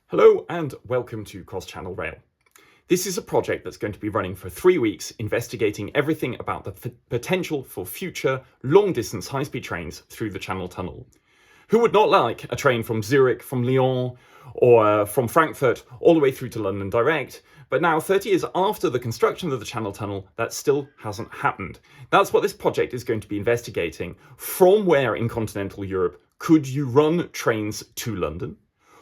Hello and welcome to Cross Channel Rail. This is a project that's going to be running for 3 weeks, investigating everything about the potential for future long-distance high-speed trains through the Channel Tunnel. Who would not like a train from Zurich, from Lyon, or from Frankfurt all the way through to London direct? But now, 30 years after the construction of the Channel Tunnel, that still hasn't happened. That's what this project is going to be investigating. From where in continental Europe could you run trains to London?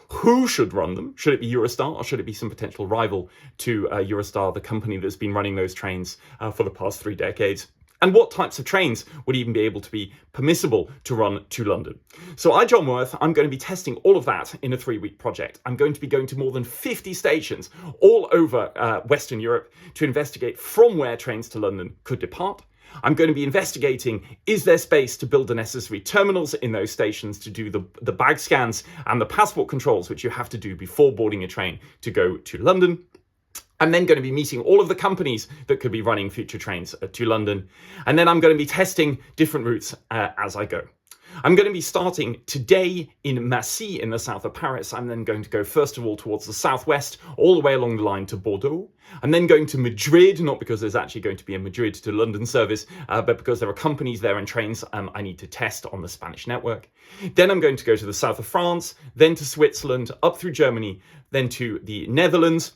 Who should run them? Should it be Eurostar or should it be some potential rival to Eurostar, the company that's been running those trains for the past 3 decades? And what types of trains would even be able to be permissible to run to London? So I, John Worth, I'm going to be testing all of that in a 3-week project. I'm going to be going to more than 50 stations all over Western Europe to investigate from where trains to London could depart. I'm going to be investigating, is there space to build the necessary terminals in those stations to do the bag scans and the passport controls, which you have to do before boarding a train to go to London. I'm then going to be meeting all of the companies that could be running future trains to London. And then I'm going to be testing different routes as I go. I'm going to be starting today in Massy in the south of Paris. I'm then going to go first of all towards the southwest, all the way along the line to Bordeaux. I'm then going to Madrid, not because there's actually going to be a Madrid to London service, but because there are companies there and trains I need to test on the Spanish network. Then I'm going to go to the south of France, then to Switzerland, up through Germany, then to the Netherlands,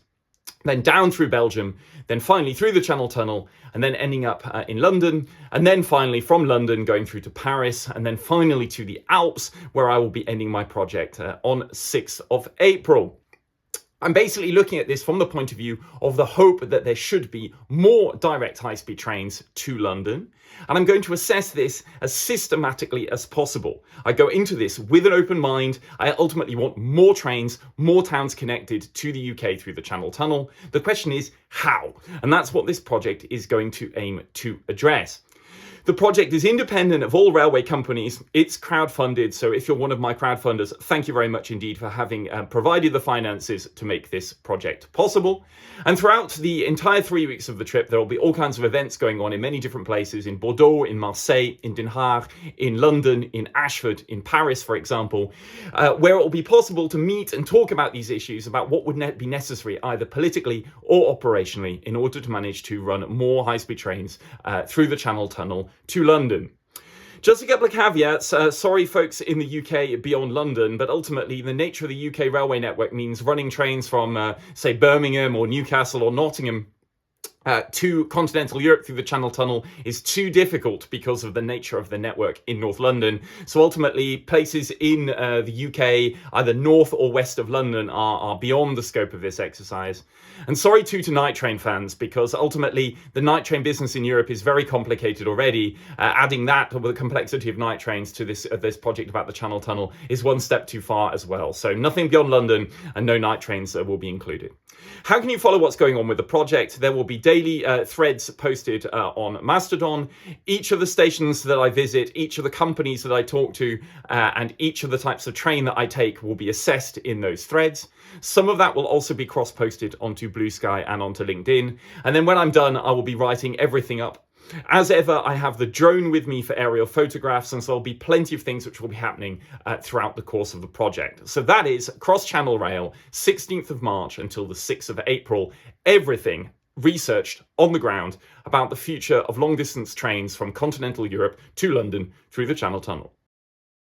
then down through Belgium, then finally through the Channel Tunnel, and then ending up in London, and then finally from London going through to Paris, and then finally to the Alps, where I will be ending my project on 6th of April. I'm basically looking at this from the point of view of the hope that there should be more direct high-speed trains to London. And I'm going to assess this as systematically as possible. I go into this with an open mind. I ultimately want more trains, more towns connected to the UK through the Channel Tunnel. The question is how? And that's what this project is going to aim to address. The project is independent of all railway companies. It's crowdfunded. So if you're one of my crowdfunders, thank you very much indeed for having provided the finances to make this project possible. And throughout the entire 3 weeks of the trip, there will be all kinds of events going on in many different places, in Bordeaux, in Marseille, in Den Haag, in London, in Ashford, in Paris, for example, where it will be possible to meet and talk about these issues, about what would be necessary either politically or operationally in order to manage to run more high-speed trains through the Channel Tunnel to London. Just a couple of caveats. Sorry, folks in the UK beyond London, but ultimately the nature of the UK railway network means running trains from, say, Birmingham or Newcastle or Nottingham to continental Europe through the Channel Tunnel is too difficult because of the nature of the network in North London. So ultimately, places in the UK, either north or west of London, are beyond the scope of this exercise. And sorry to night train fans, because ultimately the night train business in Europe is very complicated already. Adding that with the complexity of night trains to this project about the Channel Tunnel is one step too far as well. So nothing beyond London and no night trains will be included. How can you follow what's going on with the project? There will be daily threads posted on Mastodon. Each of the stations that I visit, each of the companies that I talk to, and each of the types of train that I take will be assessed in those threads. Some of that will also be cross-posted onto Blue Sky and onto LinkedIn. And then when I'm done, I will be writing everything up. As ever, I have the drone with me for aerial photographs, and so there'll be plenty of things which will be happening throughout the course of the project. So that is Cross Channel Rail, 16th of March until the 6th of April. Everything researched on the ground about the future of long-distance trains from continental Europe to London through the Channel Tunnel.